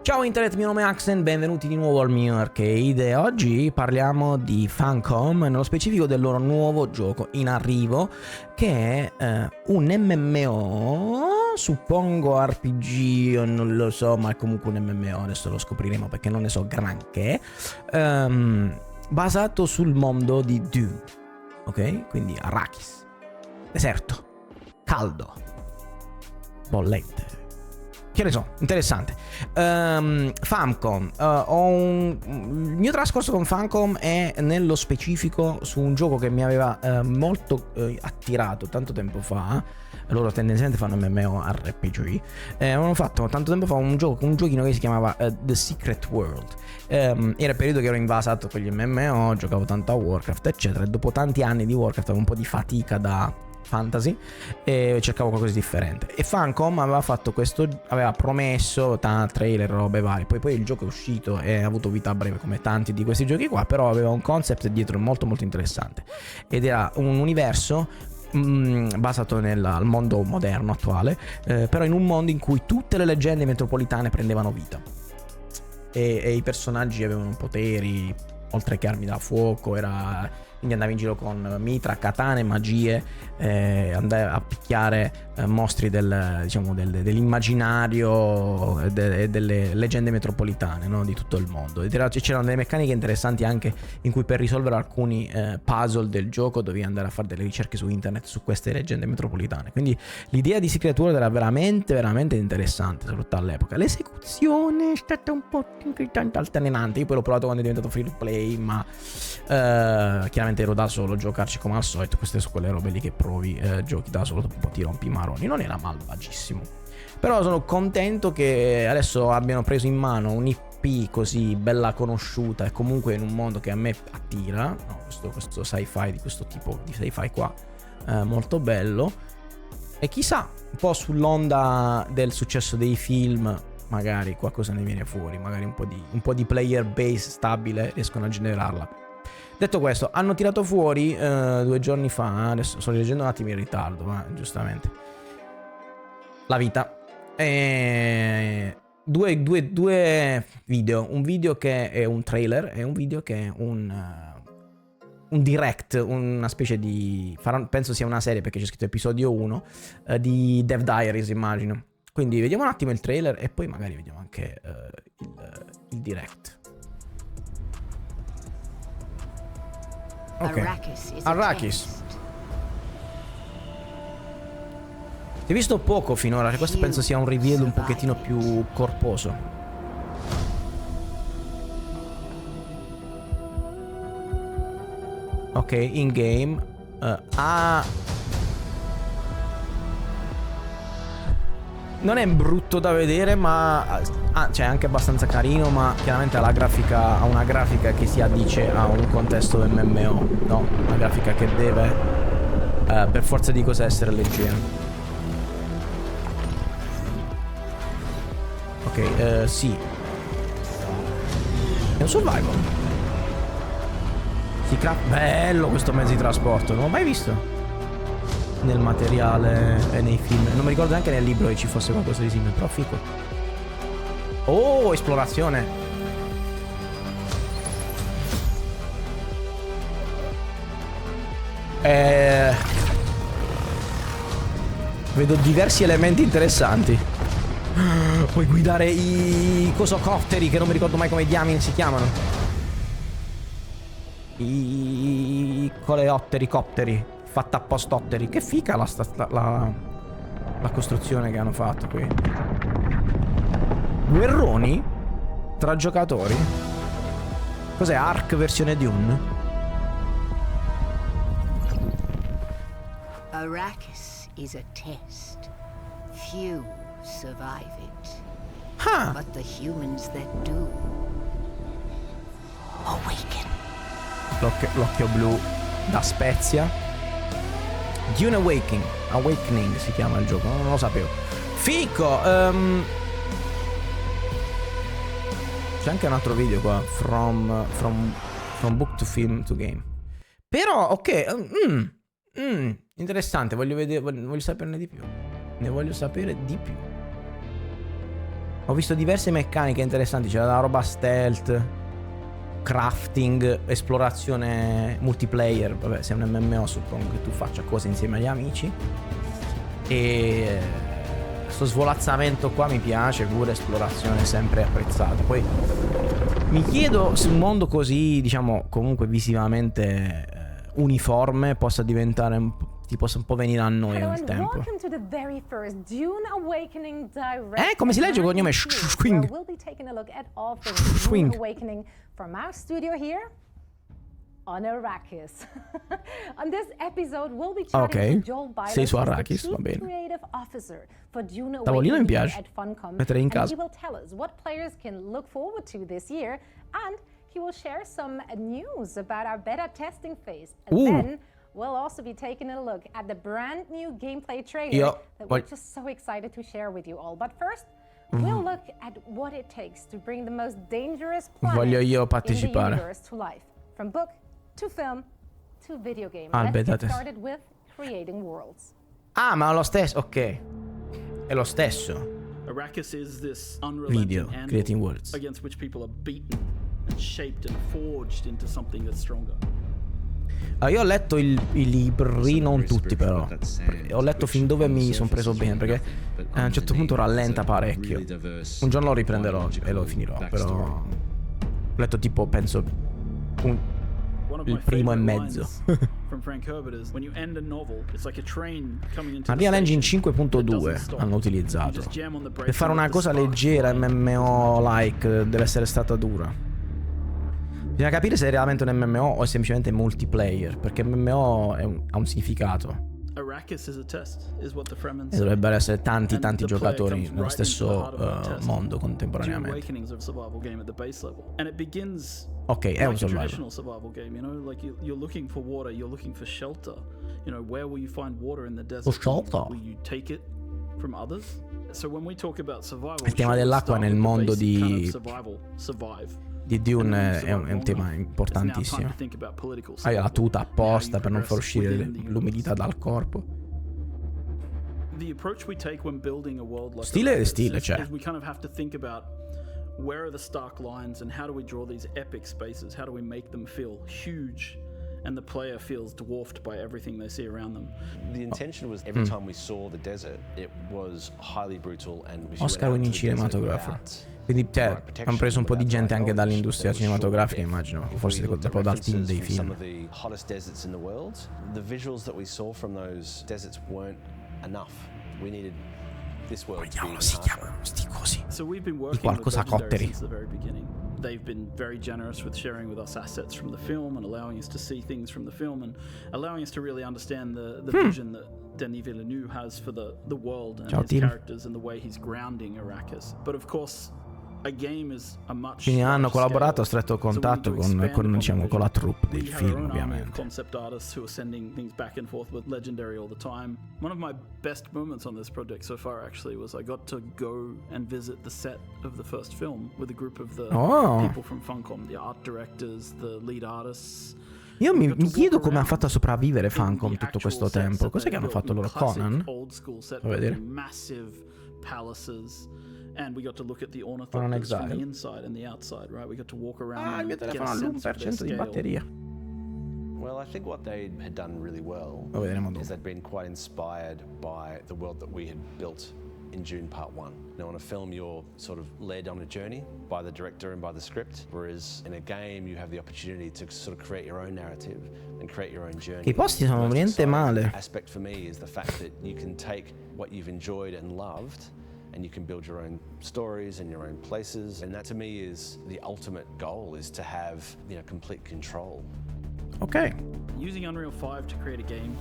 Ciao internet, mio nome è Axen, benvenuti di nuovo al mio arcade e oggi parliamo di Funcome, nello specifico del loro nuovo gioco in arrivo che è un MMO, suppongo RPG o non lo so, ma è comunque un MMO, adesso lo scopriremo perché non ne so granché, basato sul mondo di Dune, ok? Quindi Arrakis, deserto, caldo, bollente. Che ne so, interessante. Funcome, il mio trascorso con Funcome è nello specifico su un gioco che mi aveva molto attirato tanto tempo fa. Loro tendenzialmente fanno MMORPG. Avevano fatto tanto tempo fa un giochino che si chiamava The Secret World. Era il periodo che ero invasato con gli MMO, giocavo tanto a Warcraft eccetera, e dopo tanti anni di Warcraft avevo un po' di fatica da fantasy e cercavo qualcosa di differente, e Funcom aveva fatto questo, aveva promesso trailer, robe varie, poi il gioco è uscito e ha avuto vita a breve come tanti di questi giochi qua, però aveva un concept dietro molto molto interessante ed era un universo basato al mondo moderno attuale, però in un mondo in cui tutte le leggende metropolitane prendevano vita e i personaggi avevano poteri oltre che armi da fuoco, quindi andavi in giro con mitra, katane, magie, andavi a picchiare mostri dell'immaginario e delle leggende metropolitane, no? Di tutto il mondo. Ed c'erano delle meccaniche interessanti anche in cui per risolvere alcuni puzzle del gioco dovevi andare a fare delle ricerche su internet su queste leggende metropolitane. Quindi l'idea di Secret World era veramente veramente interessante, soprattutto all'epoca. L'esecuzione è stata un po' altalenante. Io poi l'ho provato quando è diventato free to play, ma chiaramente ero da solo a giocarci come al solito. Queste sono quelle robe lì che provi, giochi da solo, dopo un po' ti rompi i maroni. Non era malvagissimo, però sono contento che adesso abbiano preso in mano un'IP così bella conosciuta e comunque in un mondo che a me attira, no? questo sci-fi, di questo tipo di sci-fi qua, molto bello. E chissà, un po' sull'onda del successo dei film, magari qualcosa ne viene fuori, magari un po' di player base stabile riescono a generarla. Detto questo, hanno tirato fuori 2 giorni fa, adesso sto leggendo un attimo in ritardo, ma giustamente, la vita. Due video, un video che è un trailer e un video che è un direct, una specie di, penso sia una serie perché c'è scritto episodio 1, di Dev Diaries immagino. Quindi vediamo un attimo il trailer e poi magari vediamo anche il direct. Ok, Arrakis. Si è visto poco finora, questo penso sia un reveal un pochettino più corposo. Ok, in game. Non è brutto da vedere, ma cioè è anche abbastanza carino, ma chiaramente ha una grafica che si addice a un contesto MMO, no? Una grafica che deve per forza di cose essere leggera. Ok, sì. È un survival. Bello questo mezzo di trasporto, non l'ho mai visto nel materiale e nei film. Non mi ricordo neanche nel libro che ci fosse qualcosa di simile, però fico. Oh, esplorazione. Vedo diversi elementi interessanti. Puoi guidare i cosocotteri, che non mi ricordo mai come diamine si chiamano. I coleotteri fatta appostotteri. Che fica la costruzione che hanno fatto qui. Guerroni tra giocatori. Cos'è? Ark versione Dune? Arrakis is a test. Few survive it. Ah. But the humans that do awaken. L'occhio blu da Spezia. Dune Awakening si chiama il gioco, non lo sapevo. Fico. C'è anche un altro video qua. From book to film to game. Però ok. Interessante. Voglio saperne di più. Ne voglio sapere di più. Ho visto diverse meccaniche interessanti, c'era la roba stealth, crafting, esplorazione multiplayer. Vabbè, se è un MMO suppongo che tu faccia cose insieme agli amici. E sto svolazzamento qua mi piace, pure esplorazione sempre apprezzata. Poi mi chiedo se un mondo così, diciamo, comunque visivamente uniforme possa diventare ti possa un po' venire a noi nel tempo. Come si legge il cognome? Swing. On Arrakis. On this episode, we'll be chatting to Joel Byler, sei su Arrakis, the va chief bene. creative officer for Dune Tavolino mi Awakening piace. at Funcome, Metterei in and casa. he will tell us what players can look forward to this year, and he will share some news about our beta testing phase. And then we'll also be taking a look at the brand new gameplay trailer that we're just so excited to share with you all. But first, we'll look at what it takes to bring the most dangerous planet Voglio io in the partecipare. universe to life, from book to film to video game. Ah, Let's get beta started with creating worlds. Ah, ma è lo stesso, ok. È lo stesso. Arrakis is this Video, unrelenting creating anvil worlds. against which people are beaten and shaped and forged into something that's stronger. Io ho letto i libri, non tutti però. Ho letto fin dove mi sono preso bene, perché a un certo punto rallenta parecchio. Un giorno lo riprenderò e lo finirò, però ho letto tipo, penso, il primo e mezzo. Unreal Engine 5.2 hanno utilizzato. Per fare una cosa leggera, MMO-like, deve essere stata dura. Bisogna capire se è realmente un MMO o è semplicemente multiplayer, perché MMO ha un significato. E dovrebbero essere tanti giocatori nello stesso mondo contemporaneamente. Ok, è un survival. Il tema dell'acqua nel mondo di Dune è un tema importantissimo. Hai la tuta apposta per non far uscire l'umidità dal corpo. Stile c'è. Where are the stark lines and how do we draw these epic spaces? How do we make them feel huge and the player feels dwarfed by everything they see around them? The intention was every time we saw the desert, it was highly brutal and Oscar winning cinematographer. Quindi hanno preso un po' di gente anche dall'industria cinematografica, immagino, forse proprio dal team dei film. Some of the hottest deserts in the world. The visuals that we saw from those deserts weren't enough. We needed this world to be si chiamano sti cosi. So we've been working qualcosa with Legendary cotteri. since the very beginning. They've been very generous with sharing with us assets from the film and allowing us to see things from the film and allowing us to really understand the vision that Denis Villeneuve has for the world and his characters and the way he's grounding Arrakis. But of course, a game is a much Quindi hanno collaborato a stretto contatto con la troupe del film, ovviamente. Concept artists who are sending things back and forth with Legendary all the time. One of my best moments on this project so far actually was I got to go and visit the set of the first film with a group of the people from Funcome, the art directors, the lead artists. Io mi chiedo come ha fatto a sopravvivere Funcome tutto questo tempo. Cos'è che hanno fatto loro? Conan? Fa vedere. Massive palaces. And we got to look at the ornithopters from the inside and the outside, right? We got to walk around. Il mio telefono ha l'1% di batteria. Well, I think what they had done really well is they'd been quite inspired by the world that we had built in Dune Part 1. Now, in a film, you're sort of led on a journey by the director and by the script, whereas in a game, you have the opportunity to sort of create your own narrative and create your own journey. I posti sono niente male. Aspect for me is the fact that you can take what you've enjoyed and loved and you can build your own stories and your own places, and that to me is the ultimate goal, is to have, complete control. Ok. Using Unreal 5 to create a game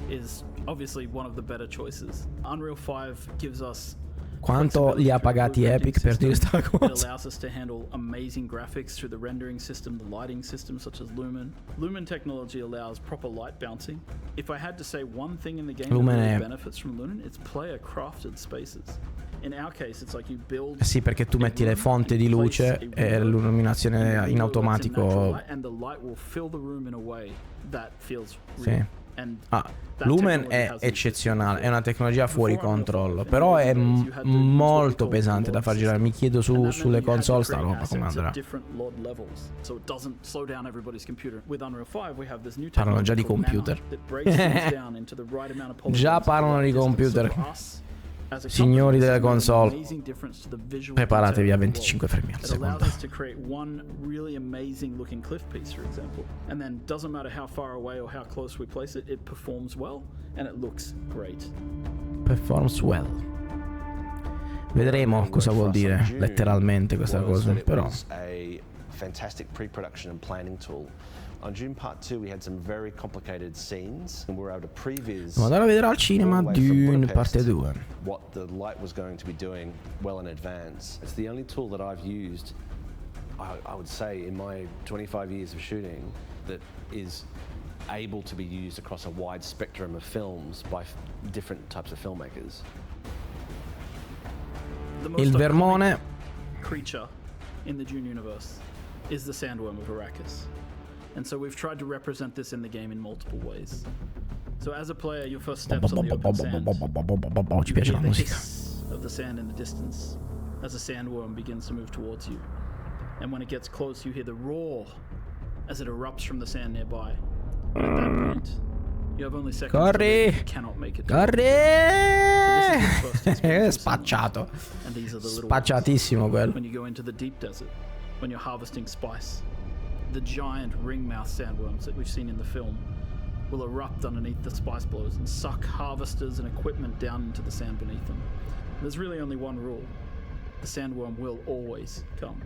is obviously one of the better choices. Unreal 5 gives us quanto li ha pagati Epic per dire sta cosa. It allows us to handle amazing graphics through the rendering system, the lighting system such as Lumen. Lumen technology allows proper light bouncing. If I had to say one thing in the game that really benefits from Lumen, it's player crafted spaces. In our case, it's like you build. Sì, perché tu metti le fonti di luce e l'illuminazione in automatico. And the light will fill the room in a way that feels real. Sì. Lumen è eccezionale, è una tecnologia fuori controllo, però è molto pesante da far girare. Mi chiedo sulle console sta roba come andrà. Parlano già di computer. Già parlano di computer. Signori delle console, preparatevi a 25 frame al secondo. Performs well. Vedremo cosa vuol dire letteralmente questa cosa, però. Fantastic pre-production and planning tool. On Dune Part 2 we had some very complicated scenes and we were able to previs. Devo andare a vedere al cinema Dune parte 2. What the light was going to be doing well in advance. It's the only tool that I've used, I would say, in my 25 years of shooting that is able to be used across a wide spectrum of films by different types of filmmakers. Il vermone creature in the Dune universe is the sandworm of Arrakis. And so we've tried to represent this in the game in multiple ways. So as a player, your first steps on the open sand, ci piace la musica. Of the sand in the distance as a sandworm begins to move towards you. And when it gets close, you hear the roar as it erupts from the sand nearby. And at that point, you have only seconds to live. You cannot make it. Spacciato. Spacciatissimo quello. When you go into the deep desert, when you're harvesting spice, the giant ringmouth sandworms that we've seen in the film will erupt underneath the spice blows and suck harvesters and equipment down into the sand beneath them. There's really only one rule. The sandworm will always come.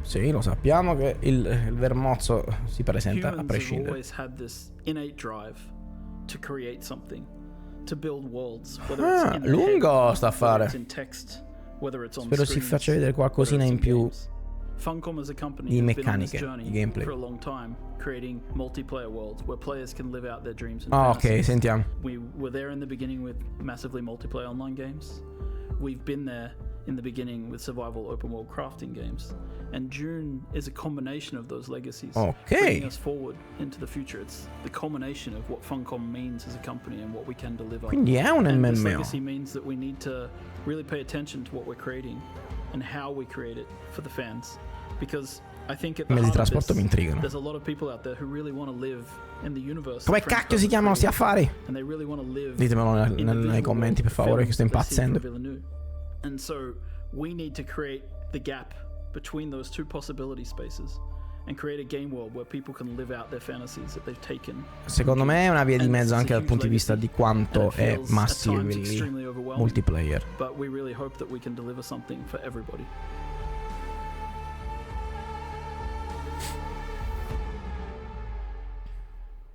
Sì, lo sappiamo che il vermozzo si presenta a prescindere. Humans have always had this innate drive to create something, to build worlds, whether it's in lungo sta a fare. It's in text, whether it's on Spero si faccia vedere qualcosina in più Funcome as a company di has been on this meccaniche, journey di gameplay. for a long time, creating multiplayer worlds where players can live out their dreams and ok, fantasies. sentiamo. We were there in the beginning with massively multiplayer online games. We've been there in the beginning with survival open world crafting games. And Dune is a combination of those legacies, bringing us forward into the future. It's the culmination of what Funcome means as a company and what we can deliver. Quindi è un and this MMO. legacy means that we need to really pay attention to what we're creating and how we create it for the fans. Because I think at the Mezzi di heart of trasporto mi this, intrigano. there's a lot of people out there who really want to live in the universe. Come cacchio si chiamano sti affari? And they really want to live. Ditemelo nei commenti per favore, che sto impazzendo. And so we need to create the gap between those two possibility spaces and create a game world where people can live out their fantasies that they've taken. Secondo me è una via di mezzo anche dal punto di vista di quanto è massive multiplayer. But we really hope that we can deliver something for everybody.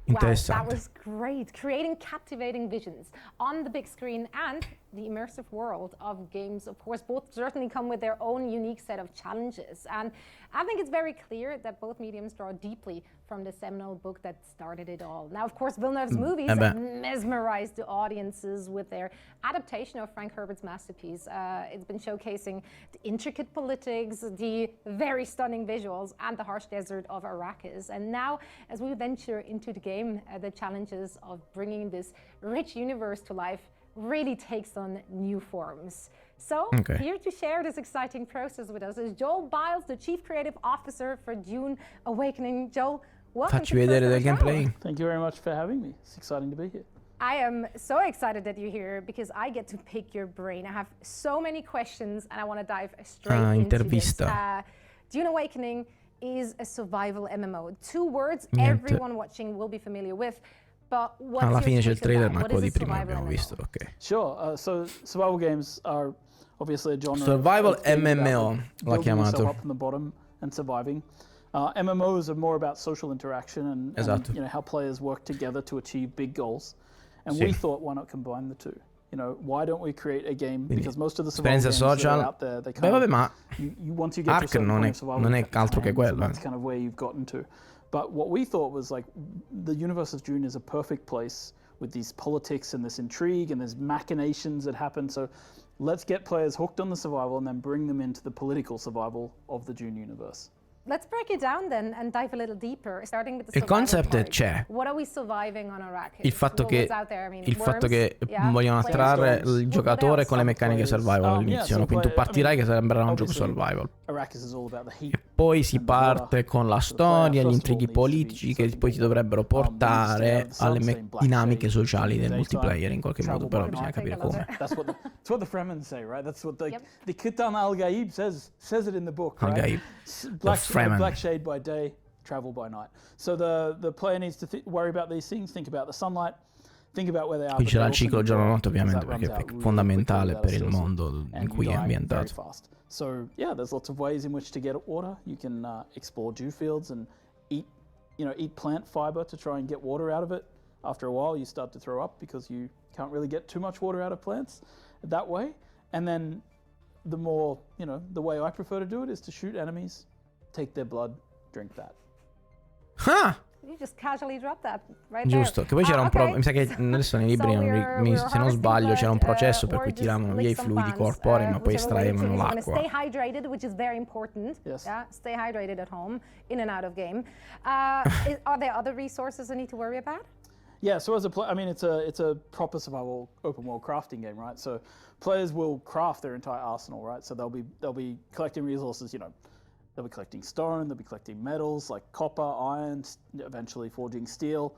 Interessante. Wow, that was great. Creating captivating visions on the big screen and the immersive world of games, of course, both certainly come with their own unique set of challenges. And I think it's very clear that both mediums draw deeply from the seminal book that started it all. Now, of course, Villeneuve's movies mesmerized the audiences with their adaptation of Frank Herbert's masterpiece. It's been showcasing the intricate politics, the very stunning visuals, and the harsh desert of Arrakis. And now, as we venture into the game, the challenges of bringing this rich universe to life really takes on new forms. So, here to share this exciting process with us is Joel Biles, the Chief Creative Officer for Dune Awakening. Joel, welcome Facci vedere del gameplay. Thank you very much for having me. It's exciting to be here. I am so excited that you're here because I get to pick your brain. I have so many questions and I want to dive straight into this. Dune Awakening is a survival MMO. Two words everyone watching will be familiar with. But alla fine c'è il trailer, ma quello di prima abbiamo visto, ok. Sure, so survival games are obviously a genre. Survival MMO l'ha chiamato. Up from the bottom and surviving. MMOs are more about social interaction and you know, how players work together to achieve big goals. And we thought, why not combine the two? You know, why don't we create a game? Because most of the survival games that are out there, they kind of, ma once you get to a certain point of survival, non è altro che quello. That's kind of where you've gotten to. But what we thought was like the universe of Dune is a perfect place with these politics and this intrigue and there's machinations that happen. So let's get players hooked on the survival and then bring them into the political survival of the Dune universe. let's break it down then and dive a little deeper, starting with the Il concept part. c'è. What are we surviving on Arrakis? Il fatto che, Yeah, vogliono attrarre il giocatore con le meccaniche survival all'inizio, no? Quindi tu partirai che sembrerà un gioco survival. E poi si parte con la storia, gli intrighi politici che poi ti dovrebbero portare alle dinamiche sociali del multiplayer in qualche modo, però bisogna capire come. That's what the Fremen say, right? That's what the Kitan al-Gaib says it in the book, right? Al-Gaib. Black shade by day, travel by night. So the player needs to worry about these things, think about the sunlight, think about where they are. Qui c'era il ciclo giorno-notte ovviamente perché è fondamentale per il mondo in cui è ambientato. So yeah, there's lots of ways in which to get water. You can explore dew fields and eat plant fiber to try and get water out of it. After a while, you start to throw up because you can't really get too much water out of plants that way. And then the way I prefer to do it is to shoot enemies, take their blood, drink that. Ah! You just casually drop that right Giusto, there. che poi c'era mi sa che adesso nei libri, se non sbaglio, c'era un processo per cui tiravano via i fluidi corporei, ma poi estraevano l'acqua. Stay hydrated, which is very important. Yes. Yeah, stay hydrated at home, in and out of game. Are there other resources I need to worry about? Yeah, so as a player, I mean, it's a proper survival open world crafting game, right? So players will craft their entire arsenal, right? So they'll be collecting resources, they'll be collecting stone, they'll be collecting metals like copper, iron, eventually forging steel,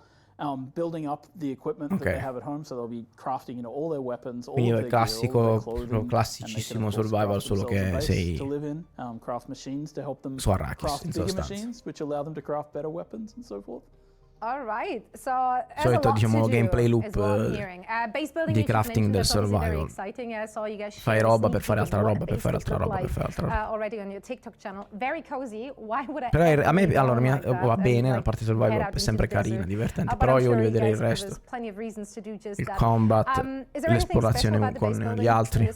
building up the equipment that they have at home. So they'll be crafting, all their weapons, all Quindi of è their classico, clothing, classicissimo survival, solo che sei to live in, craft machines to help them su Arrakis, craft in bigger sostanza. machines, which allow them to craft better weapons and so forth. All right, so Solito gameplay loop di crafting del survival. Fai roba per fare altra roba, per fare altra roba, per fare altra roba. Already on your TikTok channel, very cozy. Why would Però a me allora va bene, la parte survival è sempre carina, divertente, però io voglio vedere il resto. Il combat, l'esplorazione con gli altri.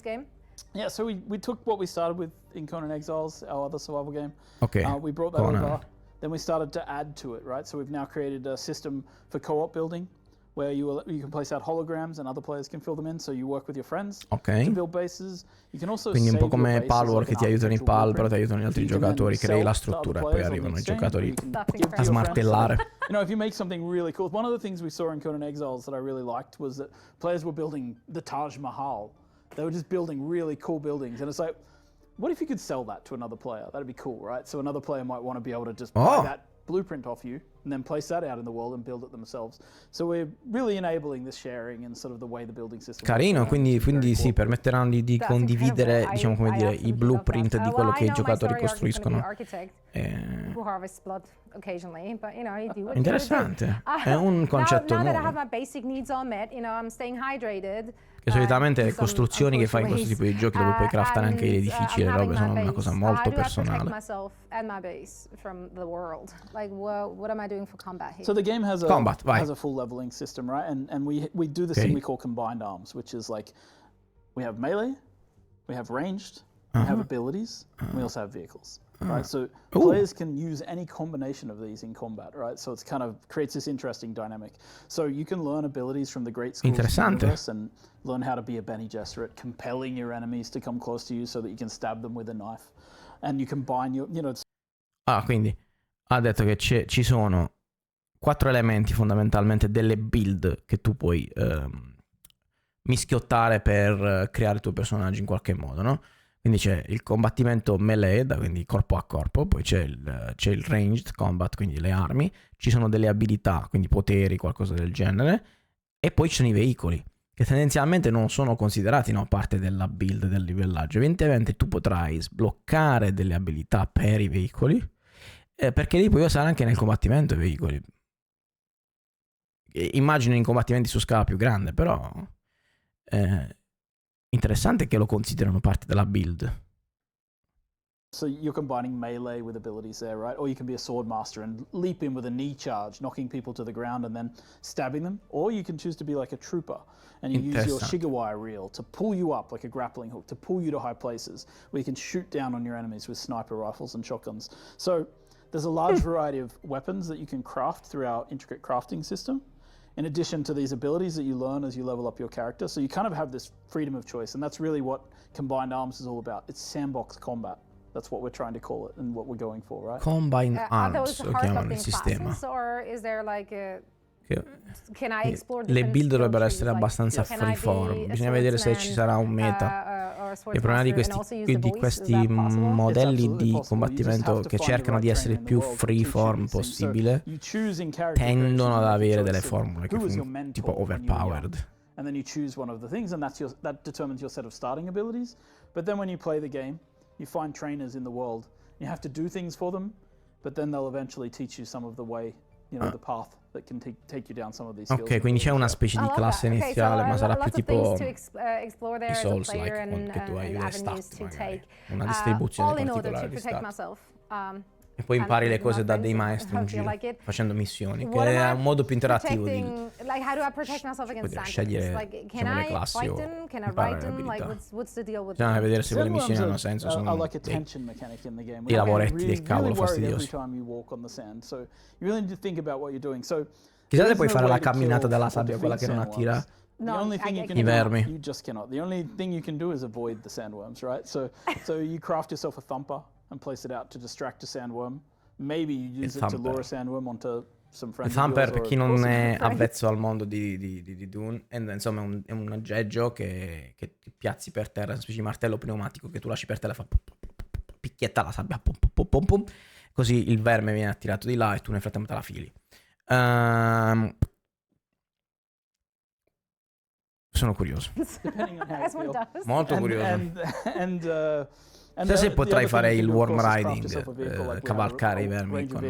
Yeah, so we took what we started with in Conan Exiles, our other survival game. Ok, we brought that Conan. over. Then we started to add to it, right? So we've now created a system for co-op building where you can place out holograms and other players can fill them in. So you work with your friends to build bases. You can also Quindi un po' save come your bases Palworld like che ti aiutano in PAL, però ti aiutano gli altri you can then giocatori, crei sell la to struttura e other poi players on arrivano i the exchange, giocatori or you can That's give to incredible. a your smartellare. friends. If you make something really cool, one of the things we saw in Conan Exiles that I really liked was that players were building the Taj Mahal. They were just building really cool buildings, and it's like, what if you could sell that to another player? That'd be cool, right? So another player might want to be able to just buy that blueprint off you and then place that out in the world and build it themselves. So we're really enabling this sharing and sort of the way the building system Carino, quindi sì, permetteranno di condividere, diciamo come dire, i blueprint di quello che i giocatori costruiscono. Interessante, è un concetto nuovo. Che solitamente costruzioni che fai in questo tipo di giochi dove puoi craftare anche gli edifici e le robe sono una cosa molto personale. So the game has a full leveling system, right? And we do this thing we call combined arms, which is like we have melee, we have ranged, we have abilities, and we also have vehicles. Right, so players can use any combination of these in combat, right? So it's kind of creates this interesting dynamic. So you can learn abilities from the great schools of the universe and learn how to be a Bene Gesserit, compelling your enemies to come close to you so that you can stab them with a knife, and you combine your, quindi ha detto che ci sono 4 elementi fondamentalmente delle build che tu puoi mischiottare per creare il tuo personaggio in qualche modo, no? Quindi c'è il combattimento melee, quindi corpo a corpo, poi c'è il ranged combat, quindi le armi, ci sono delle abilità, quindi poteri, qualcosa del genere, e poi ci sono i veicoli, che tendenzialmente non sono considerati parte della build del livellaggio. Evidentemente tu potrai sbloccare delle abilità per i veicoli, perché li puoi usare anche nel combattimento i veicoli. Immagino in combattimenti su scala più grande, però... interessante che lo considerano parte della build. So you're combining melee with abilities there, right? Or you can be a sword master and leap in with a knee charge, knocking people to the ground and then stabbing them. Or you can choose to be like a trooper and you use your Shigawai reel to pull you up like a grappling hook, to pull you to high places where you can shoot down on your enemies with sniper rifles and shotguns. So there's a large variety of weapons that you can craft through our intricate crafting system, in addition to these abilities that you learn as you level up your character. So you kind of have this freedom of choice, and that's really what Combined Arms is all about. It's sandbox combat. That's what we're trying to call it and what we're going for, right? Combine Are Arms those lo chiamano il hard-cutting sistema. classes, or is there like a... Che Can I explore le different build skill dovrebbero trees? essere Like, abbastanza can I be freeform. a Bisogna vedere se ci sarà un meta. Il problema di questi modelli di combattimento che cercano di essere il più freeform possibile tendono ad avere delle formule che tipo overpowered. And then you choose one of the things, and that determines your set of starting abilities. But then when you play the game, you find trainers in the world. You have to do things for them, but then they'll eventually teach you some of the way, the path that can take you down some of these skills. Ok, quindi c'è una specie di classe iniziale, ma sarà più tipo i Souls-like che tu hai le stat, magari. Una distribuzione particolare di stat. E poi impari le cose da dei maestri in giro, facendo missioni, che è un modo più interattivo di scegliere diciamo, le classi o imparare le abilità. Bisogna vedere se quelle missioni hanno senso, sono dei lavoretti del cavolo fastidiosi. Chissà se puoi fare la camminata della sabbia, quella che non attira i vermi. The only thing you can do is avoid the sandworms, right? So you craft yourself a thumper and place it out to distract a sandworm. Maybe you use it to lure a sandworm onto some friends. Il thumper, per chi non è avvezzo al mondo di Dune, insomma è un aggeggio che ti piazzi per terra, una specie di martello pneumatico che tu lasci per terra e fa picchietta la sabbia, pum, pum, pum, pum, così il verme viene attirato di là e tu nel frattempo te la fili. Sono curioso. Molto curioso. Chissà se potrai fare il worm riding, cavalcare i vermi con...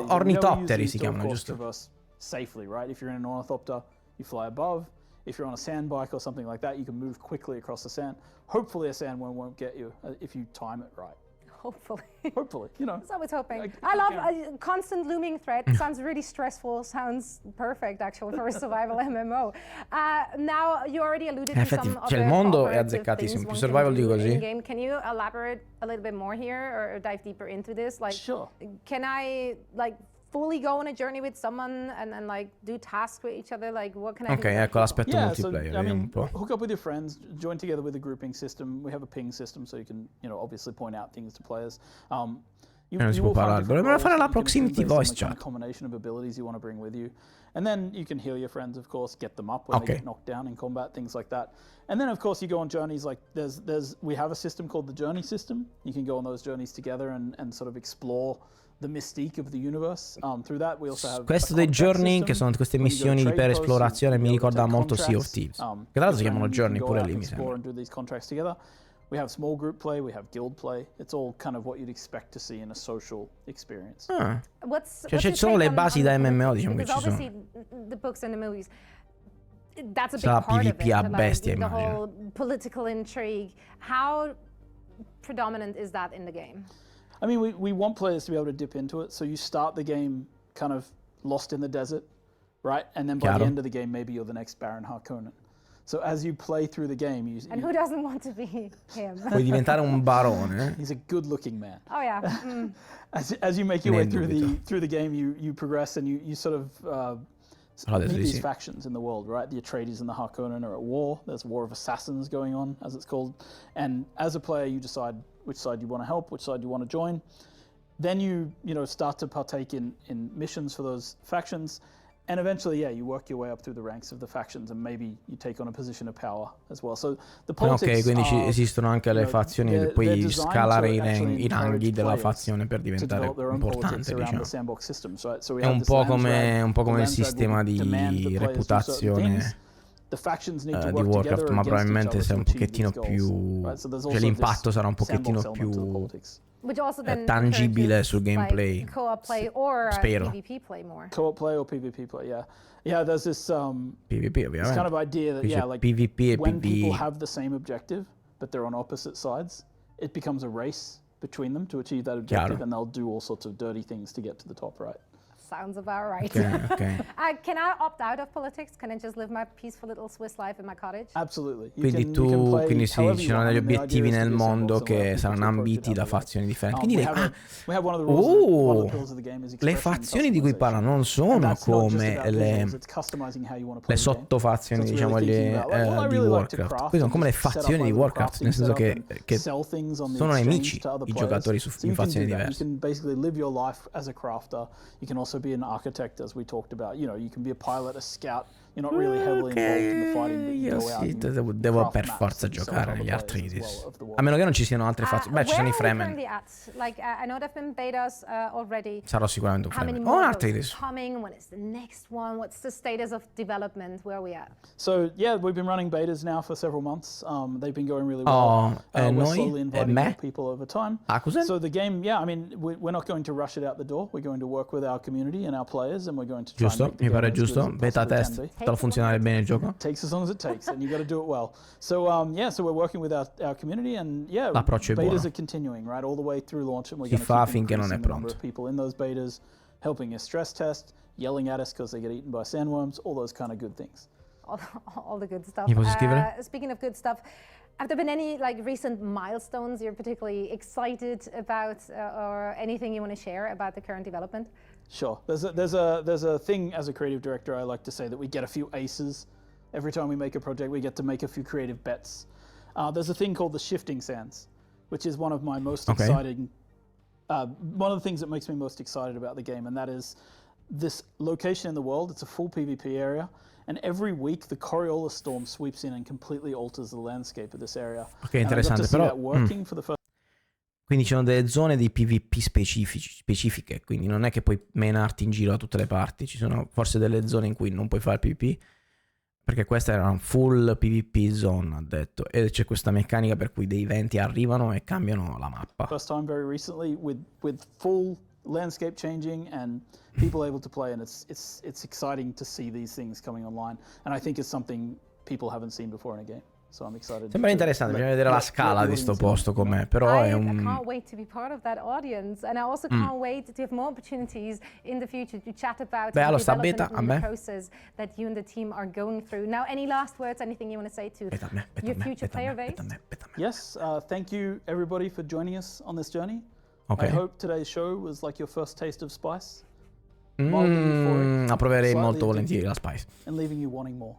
Ornitotteri si chiamano, giusto? Safely, right? If you're in an ornithopter, you fly above. If you're on a sand bike or something like that, you can move quickly across the sand. Hopefully a sandworm won't get you if you time it right. Hopefully. Hopefully, It's always hoping. I love a constant looming threat. Sounds really stressful. Sounds perfect, actually, for a survival MMO. Now, you already alluded to some of the il mondo è azzeccatissimo. Più survival di così. Can you elaborate a little bit more here or dive deeper into this? Like, sure. Can I, fully go on a journey with someone and do tasks with each other? Like, what can I do? Ok, ecco l'aspetto multiplayer. So, I mean, hook up with your friends, join together with a grouping system. We have a ping system, so you can, obviously point out things to players. Non si può parlare, dovremmo fare la proximity voice chat. A combination of abilities you want to bring with you. And then you can heal your friends, of course, get them up when they get knocked down in combat, things like that. And then, of course, you go on journeys like we have a system called the journey system. You can go on those journeys together and sort of explore the mystique of the universe. Through that we also have questo dei journey, che sono queste missioni per esplorazione, mi ricorda molto Sea of Thieves. Che tra l'altro si chiamano journey pure lì, mi sembra. We have small group play, we have guild play. It's all kind of what you'd expect to see in a social experience. Cioè ci sono le basi da MMO, diciamo che ci sono. The books and the movies. That's a big sarà part PvP of a it. bestia, The immagino. whole political intrigue. How predominant is that in the game? I mean, we want players to be able to dip into it. So you start the game kind of lost in the desert, right? And then by the end of the game, maybe you're the next Baron Harkonnen. So as you play through the game, and who doesn't want to be him? Puoi diventare un barone. He's a good-looking man. Oh yeah. As you make your way through the game, you progress and you sort of meet these factions in the world, right? The Atreides and the Harkonnen are at war. There's a war of assassins going on, as it's called. And as a player, you decide which side you want to help, which side you want to join. Then you start to partake in missions for those factions. And eventually, you work your way up through the ranks of the factions and maybe you take on a position of power as well. So the politics quindi esistono anche le fazioni e puoi scalare i ranghi della fazione per diventare importante, diciamo. È un po' come il sistema di reputazione di Warcraft, ma probabilmente sarà un pochettino più... cioè l'impatto sarà un pochettino più tangibile sul gameplay. Co-op play or Spero. PvP play more. Co-op play or PvP play, yeah. There's this PvP, this kind of idea that like PvP e when PvE. people have the same objective but they're on opposite sides, it becomes a race between them to achieve that objective, and they'll do all sorts of dirty things to get to the top, right? sounds about right. Okay. Can I opt out of politics? Can I just live my peaceful little Swiss life in my cottage? Absolutely. Quindi sì, ci sono degli obiettivi nel mondo che saranno ambiti da fazioni differenti. Quindi le fazioni di cui parla non sono come le sottofazioni, diciamo, di Warcraft. Queste sono come le fazioni di Warcraft, nel senso che sono nemici i giocatori in fazioni diverse. You can basically live your life as a crafter. You can also be an architect, as we talked about. You know, you can be a pilot, a scout. You're not really heavily involved in the fighting, but you go out and devo per forza giocare negli Arthritis. A meno che non ci siano altre fazioni. Beh, ci sono i Fremen. Like, I know there've been betas already. Sarò sicuramente un Fremen. Oh, un Arthritis. Coming? When is the next one? What's the status of development? Where are we at? So yeah, we've been running betas now for several months. They've been going really well. We're slowly inviting more people over time. So the game, yeah, I mean, we're not going to rush it out the door. We're going to work with our community and our players, and we're going to try and make the game as good as it Beta test. Farò funzionare bene il gioco. Takes as long as it takes, and you got to do it well. So yeah, so we're working with our community, and yeah, l'approccio è buono. Betas are continuing right all the way through launch, and we're Si going to fa keep finché non è increasing the number pronto. of people in those betas, helping us stress test, yelling at us because they get eaten by sandworms, all those kind of good things. All the good stuff. Mi posso scrivere? Speaking of good stuff, have there been any like recent milestones you're particularly excited about, or anything you want to share about the current development? Sure. There's a thing as a creative director I like to say that we get a few aces. Every time we make a project, we get to make a few creative bets. There's a thing called the shifting sands, which is one of my most exciting, one of the things that makes me most excited about the game, and that is this location in the world. It's a full PvP area, and every week the Coriolis storm sweeps in and completely alters the landscape of this area. Ok, interessante, però quindi ci sono delle zone di PvP specifiche, quindi non è che puoi menarti in giro da tutte le parti, ci sono forse delle zone in cui non puoi fare PvP, perché questa era un full PvP zone, ha detto, e c'è questa meccanica per cui dei eventi arrivano e cambiano la mappa. First time very recently with full landscape changing and people able to play, and it's exciting to see these things coming online, and I think it's something people haven't seen before in a game. So I'm excited. Sembra interessante, bisogna vedere la scala di sto posto com'è, però è un... I can't wait to be part of that audience, and I also can't wait to have more opportunities in the future to chat about the development and the process that you and the team are going through. Now, any last words, anything you want to say to your future player base? Yes, thank you everybody for joining us on this journey. Okay. I hope today's show was like your first taste of spice. Approverei molto volentieri la spice. And leaving you wanting more.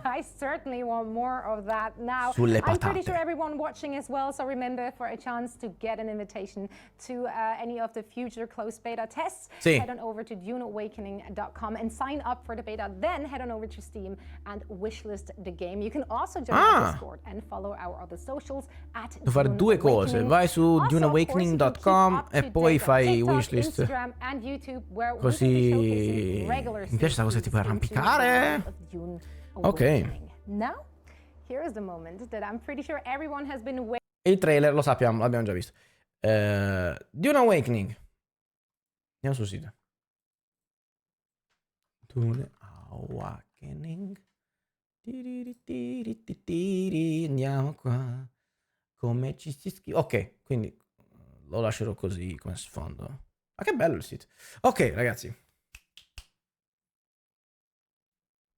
I certainly want more of that now. Sulle I'm pretty patate. sure everyone watching as well, so remember, for a chance to get an invitation to any of the future closed beta tests, head on over to duneawakening.com and sign up for the beta. Then head on over to Steam and wishlist the game. You can also join the Discord and follow our other socials at Devo fare due cose, vai su duneawakening.com e poi fai wishlist. Instagram and YouTube, where così mi piace questa cosa tipo arrampicare. Ok. Now, here is the moment that I'm pretty sure everyone has been waiting. Il trailer lo sappiamo, l'abbiamo già visto. Dune Awakening. Andiamo sul sito. Dune Awakening. Andiamo qua. Come ci si scrive? Ok, quindi lo lascerò così come sfondo. Ma che bello il sito. Ok, ragazzi.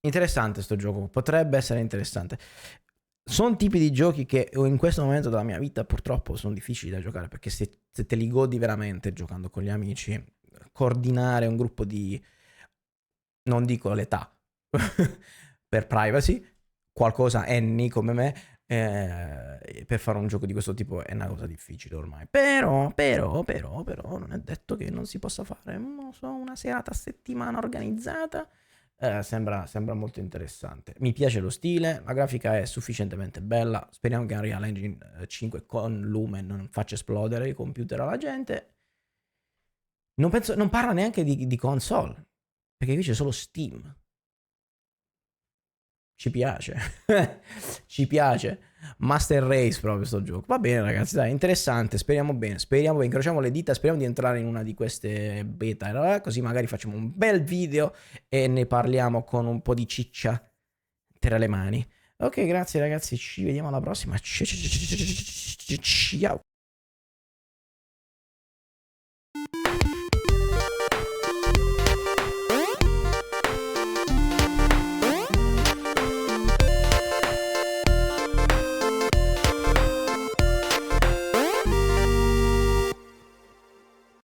Interessante sto gioco, potrebbe essere interessante. Sono tipi di giochi che in questo momento della mia vita purtroppo sono difficili da giocare, perché se te li godi veramente giocando con gli amici, coordinare un gruppo di, non dico l'età per privacy, qualcosa anni come me, per fare un gioco di questo tipo è una cosa difficile ormai. Però non è detto che non si possa fare, non so, una serata a settimana organizzata. Sembra molto interessante. Mi piace lo stile, la grafica è sufficientemente bella. Speriamo che Unreal Engine 5 con Lumen non faccia esplodere i computer alla gente. Non parla neanche di console, perché qui c'è solo Steam. Ci piace. Ci piace. Master Race proprio sto gioco. Va bene ragazzi, dai, interessante. Speriamo bene, incrociamo le dita, speriamo di entrare in una di queste beta, così magari facciamo un bel video e ne parliamo con un po' di ciccia tra le mani. Ok, grazie ragazzi, ci vediamo alla prossima. Ciao.